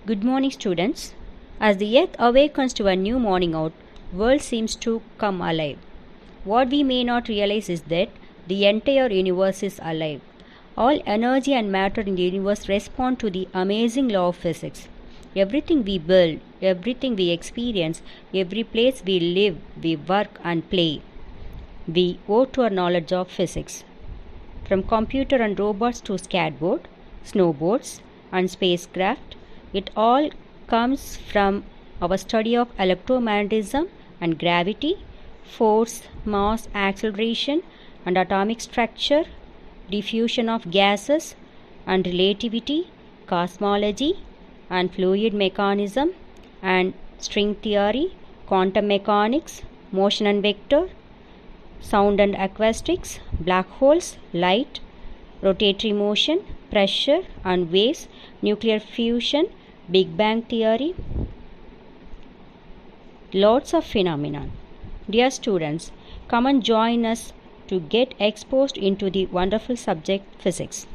Good morning, students. As the earth awakens to a new morning out, world seems to come alive. What we may not realize is that the entire universe is alive. All energy and matter in the universe respond to the amazing law of physics. Everything we build, everything we experience, every place we live, we work and play, we owe to our knowledge of physics. From computer and robots to skateboard, snowboards, and spacecraft, it all comes from our study of electromagnetism and gravity, force, mass, acceleration, and atomic structure, diffusion of gases, and relativity, cosmology, and fluid mechanism, and string theory, quantum mechanics, motion and vector, sound and acoustics, black holes, light, rotatory motion, pressure and waves, nuclear fusion, Big Bang theory, lots of phenomena. Dear students, come and join us to get exposed into the wonderful subject physics.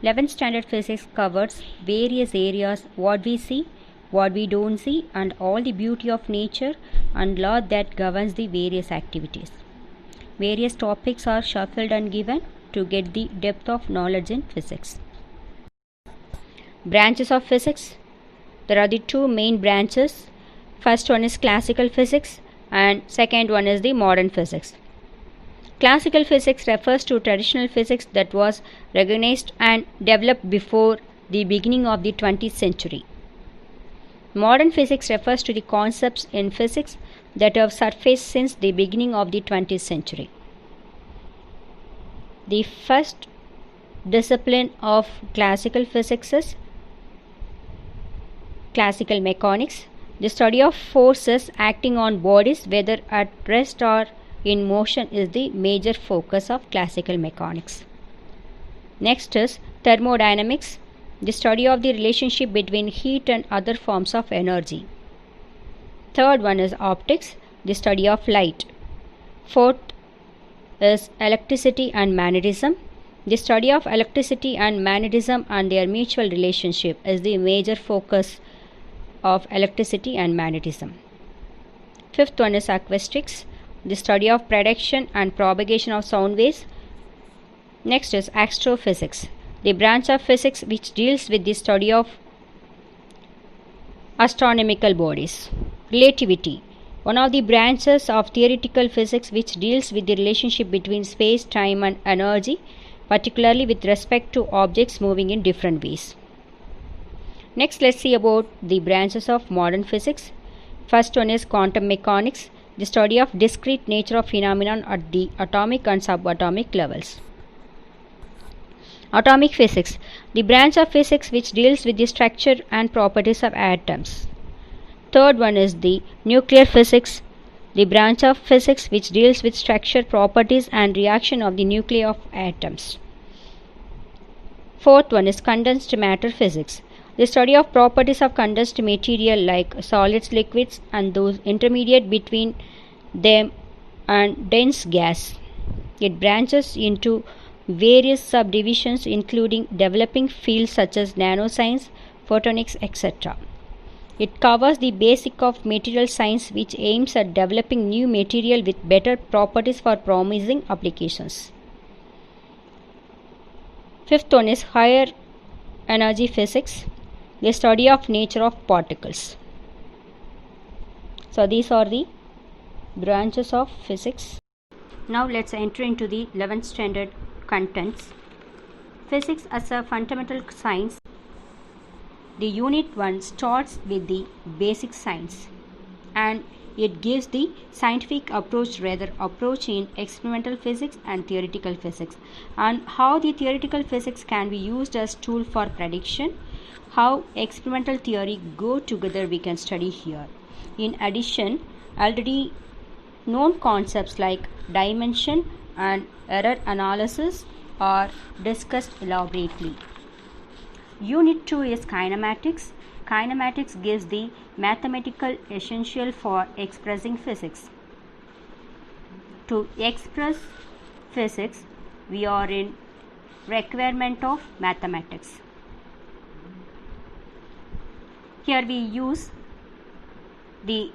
11th standard physics covers various areas, what we see, what we don't see, and all the beauty of nature and law that governs the various activities. Various topics are shuffled and given to get the depth of knowledge in physics. Branches of physics. There are the two main branches. First one is classical physics and second one is the modern physics. Classical physics refers to traditional physics that was recognized and developed before the beginning of the 20th century. Modern physics refers to the concepts in physics that have surfaced since the beginning of the 20th century. The first discipline of classical physics is classical mechanics, the study of forces acting on bodies whether at rest or in motion is the major focus of classical mechanics. Next is thermodynamics, the study of the relationship between heat and other forms of energy. Third one is optics, the study of light. Fourth is electricity and magnetism. The study of electricity and magnetism and their mutual relationship is the major focus of electricity and magnetism. Fifth one is acoustics, the study of production and propagation of sound waves. Next is astrophysics, the branch of physics which deals with the study of astronomical bodies. Relativity, one of the branches of theoretical physics which deals with the relationship between space, time and energy, particularly with respect to objects moving in different ways. Next, let's see about the branches of modern physics. First one is quantum mechanics, the study of discrete nature of phenomena at the atomic and subatomic levels. Atomic physics, the branch of physics which deals with the structure and properties of atoms. Third one is the nuclear physics, the branch of physics which deals with structure, properties and reaction of the nuclei of atoms. Fourth one is condensed matter physics, the study of properties of condensed material like solids, liquids and those intermediate between them and dense gas. It branches into various subdivisions including developing fields such as nanoscience, photonics, etc. It covers the basic of material science which aims at developing new material with better properties for promising applications. Fifth one is higher energy physics, the study of nature of particles. So these are the branches of physics. Now let's enter into the 11th standard contents. Physics as a fundamental science. The unit 1 starts with the basic science and it gives the scientific approach in experimental physics and theoretical physics and how the theoretical physics can be used as tool for prediction, how experimental theory go together we can study here. In addition, already known concepts like dimension and error analysis are discussed elaborately. Unit 2 is kinematics. Kinematics gives the mathematical essential for expressing physics. To express physics, we are in requirement of mathematics. Here we use the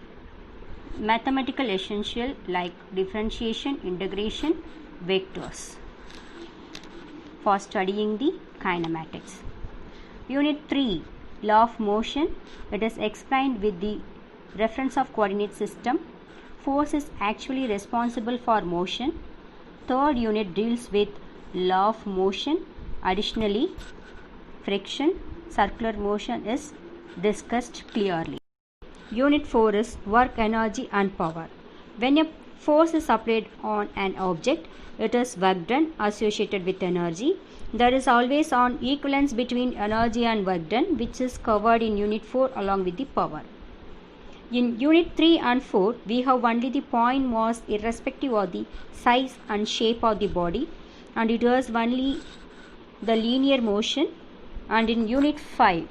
mathematical essential like differentiation, integration, vectors for studying the kinematics. Unit 3, law of motion. It is explained with the reference of coordinate system. Force is actually responsible for motion. Third unit deals with law of motion. Additionally, friction, circular motion is discussed clearly. Unit 4 is work, energy and power. When a force is applied on an object, it is work done associated with energy. There is always an equivalence between energy and work done, which is covered in Unit 4 along with the power. In Unit 3 and 4, we have only the point mass irrespective of the size and shape of the body, and it was only the linear motion. And in Unit 5,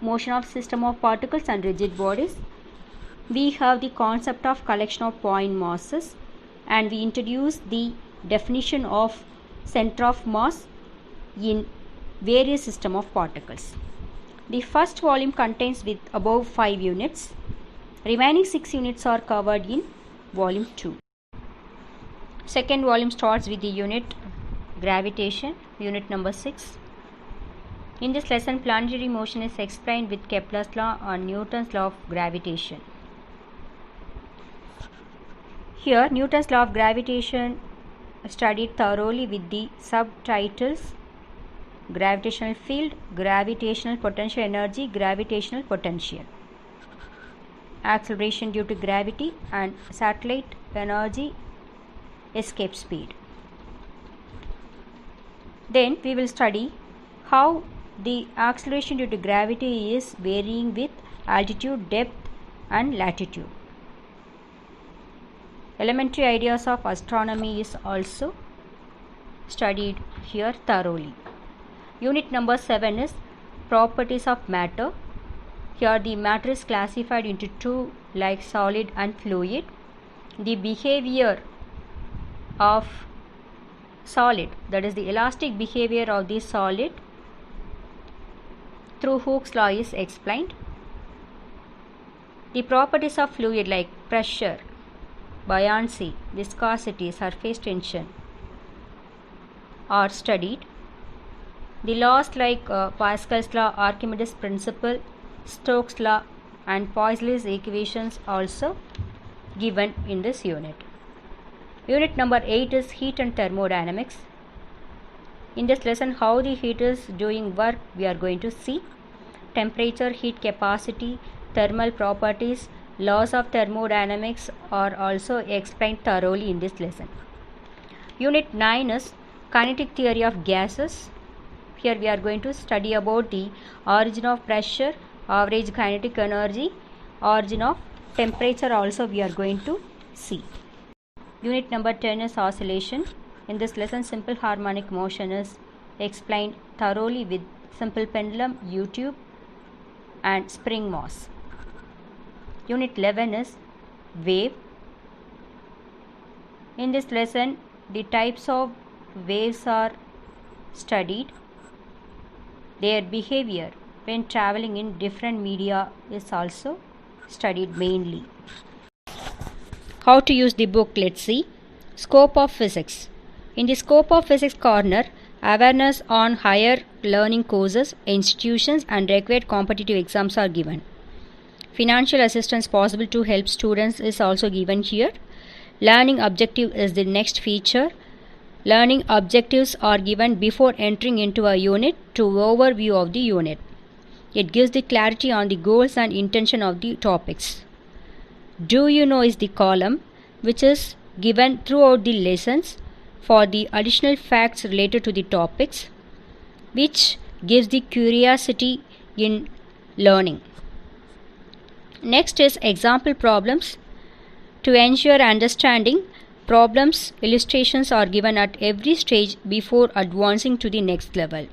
motion of system of particles and rigid bodies, we have the concept of collection of point masses, and we introduce the definition of center of mass in various system of particles. The first volume contains with above 5 units. Remaining 6 units are covered in volume 2. Second volume starts with the unit gravitation, unit number 6. In this lesson, planetary motion is explained with Kepler's law and Newton's law of gravitation. Here, Newton's law of gravitation studied thoroughly with the subtitles gravitational field, gravitational potential energy, gravitational potential, acceleration due to gravity, and satellite energy escape speed. Then we will study how the acceleration due to gravity is varying with altitude, depth and latitude. Elementary ideas of astronomy is also studied here thoroughly. Unit number 7 is properties of matter. Here the matter is classified into two, like solid and fluid. The behavior of solid, that is the elastic behavior of the solid through Hooke's law, is explained. The properties of fluid like pressure, buoyancy, viscosity, surface tension are studied. The laws like Pascal's law, Archimedes' principle, Stokes' law and Poiseuille's equations also given in this unit. Unit number 8 is heat and thermodynamics. In this lesson, how the heat is doing work we are going to see. Temperature, heat capacity, thermal properties, laws of thermodynamics are also explained thoroughly in this lesson. Unit 9 is kinetic theory of gases. Here we are going to study about the origin of pressure, average kinetic energy, origin of temperature also we are going to see. Unit number 10 is oscillation. In this lesson, simple harmonic motion is explained thoroughly with simple pendulum, U-tube and spring mass. Unit 11 is wave. In this lesson, the types of waves are studied. Their behavior when traveling in different media is also studied mainly. How to use the book, let's see. Scope of physics. In the scope of physics corner, awareness on higher learning courses, institutions and required competitive exams are given. Financial assistance possible to help students is also given here. Learning objective is the next feature. Learning objectives are given before entering into a unit to overview of the unit. It gives the clarity on the goals and intention of the topics. Do you know is the column which is given throughout the lessons for the additional facts related to the topics, which gives the curiosity in learning. Next is example problems. To ensure understanding, problems illustrations are given at every stage before advancing to the next level.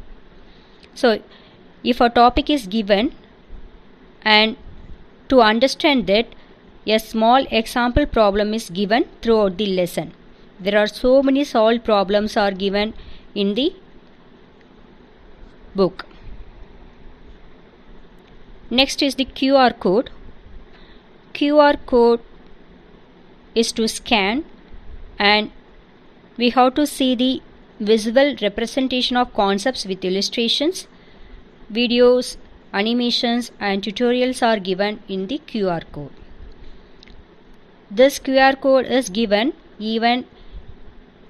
So, if a topic is given and to understand that, a small example problem is given throughout the lesson. There are so many solved problems are given in the book. Next is the QR code. QR code is to scan, and we have to see the visual representation of concepts with illustrations, videos, animations and tutorials are given in the QR code. This QR code is given even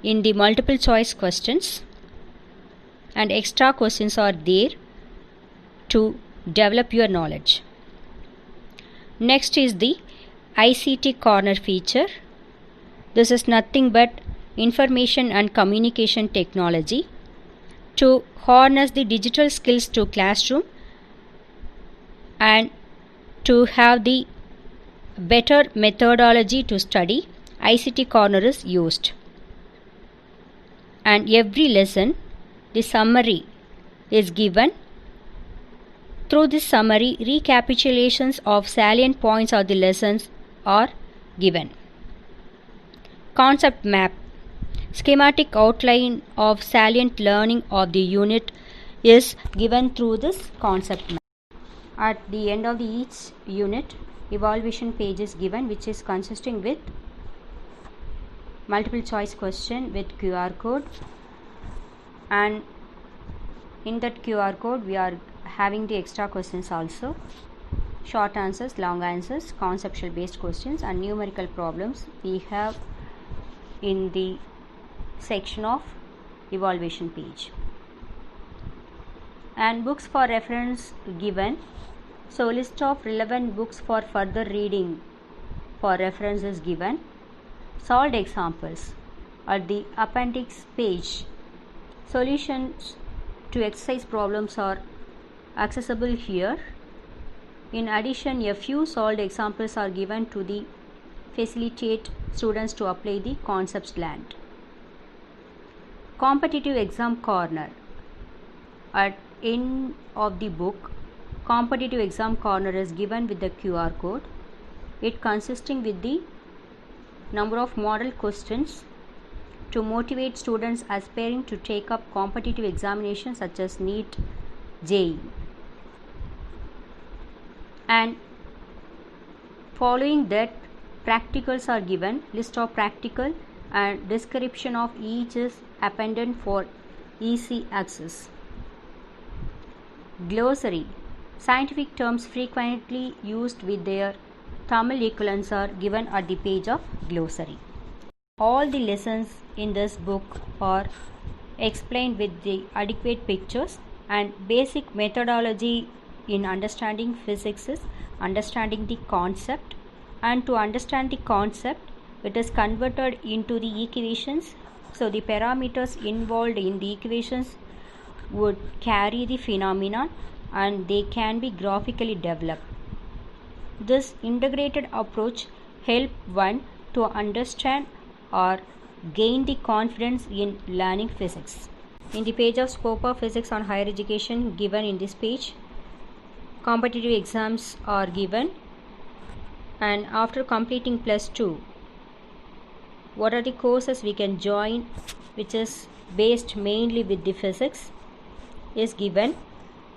in the multiple choice questions, and extra questions are there to develop your knowledge. Next is the ICT Corner feature. This is nothing but information and communication technology to harness the digital skills to classroom and to have the better methodology to study. ICT Corner is used, and every lesson the summary is given. Through this summary, recapitulations of salient points of the lessons are given. Concept map. Schematic outline of salient learning of the unit is given through this concept map. At the end of each unit, evaluation page is given, which is consisting with multiple choice question with QR code, and in that QR code we are having the extra questions also, short answers, long answers, conceptual based questions and numerical problems we have in the section of evaluation page. And books for reference given. So list of relevant books for further reading for reference is given. Solved examples at the appendix page. Solutions to exercise problems are accessible here. In addition, a few solved examples are given to facilitate students to apply the concepts learned. Competitive exam corner. At end of the book, competitive exam corner is given with the QR code. It consisting with the number of model questions to motivate students aspiring to take up competitive examinations such as NEET, JEE. And following that, practicals are given. List of practical and description of each is appended for easy access. Glossary. Scientific terms frequently used with their Tamil equivalents are given at the page of glossary. All the lessons in this book are explained with the adequate pictures, and basic methodology in understanding physics is understanding the concept, and to understand the concept it is converted into the equations. So the parameters involved in the equations would carry the phenomenon and they can be graphically developed. This integrated approach helps one to understand or gain the confidence in learning physics. In the page of scope of physics on higher education given in this page, competitive exams are given, and after completing +2, what are the courses we can join which is based mainly with the physics is given.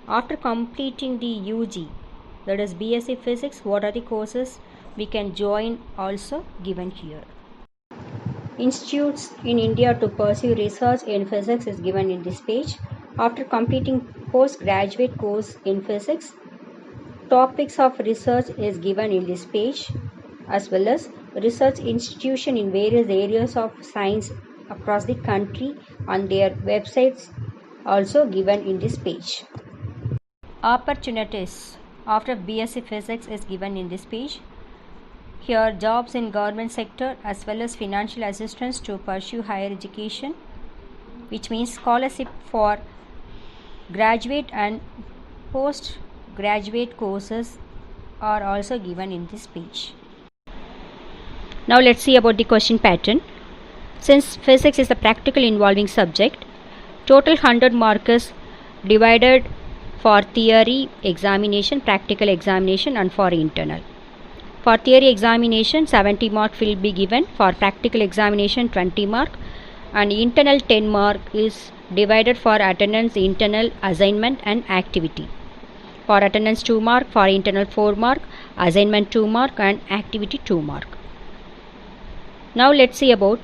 After completing the UG, that is BSc Physics, what are the courses we can join also given here. Institutes in India to pursue research in physics is given in this page. After completing postgraduate course in physics, topics of research is given in this page, as well as research institution in various areas of science across the country on their websites also given in this page. Opportunities after BSc Physics is given in this page. Here jobs in government sector as well as financial assistance to pursue higher education, which means scholarship for graduate and postgraduate courses are also given in this page. Now let's see about the question pattern. Since physics is a practical involving subject, total 100 marks divided for theory examination, practical examination and for internal. For theory examination 70 mark will be given, for practical examination 20 mark, and internal 10 mark is divided for attendance, internal, assignment and activity. For attendance 2 mark, for internal 4 mark, assignment 2 mark and activity 2 mark. Now let's see about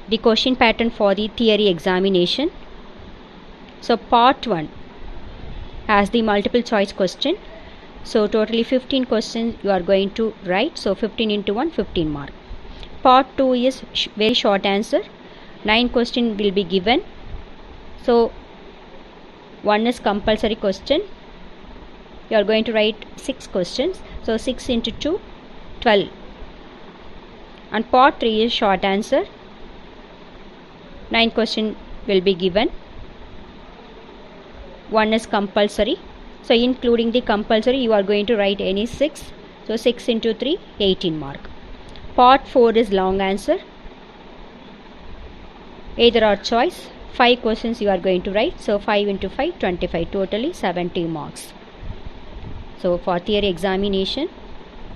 the question pattern for the theory examination. So part 1 has the multiple choice question. So totally 15 questions you are going to write. So 15 into 1, 15 mark. Part 2 is very short answer. 9 questions will be given. So 1 is compulsory question. You are going to write 6 questions. So 6 into 2, 12. And part 3 is short answer. 9 questions will be given. 1 is compulsory. So including the compulsory you are going to write any 6. So 6 into 3, 18 mark. Part 4 is long answer. Either or choice. 5 questions you are going to write. So 5 into 5, 25. Totally 70 marks. So for theory examination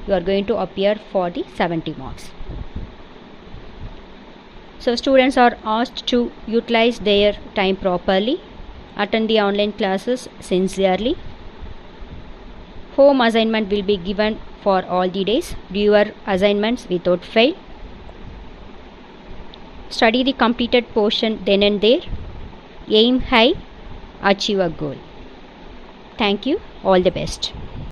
you are going to appear for the 70 marks. So students are asked to utilize their time properly. Attend the online classes sincerely. Home assignment will be given for all the days. Do your assignments without fail. Study the completed portion then and there. Aim high, achieve a goal. Thank you. All the best.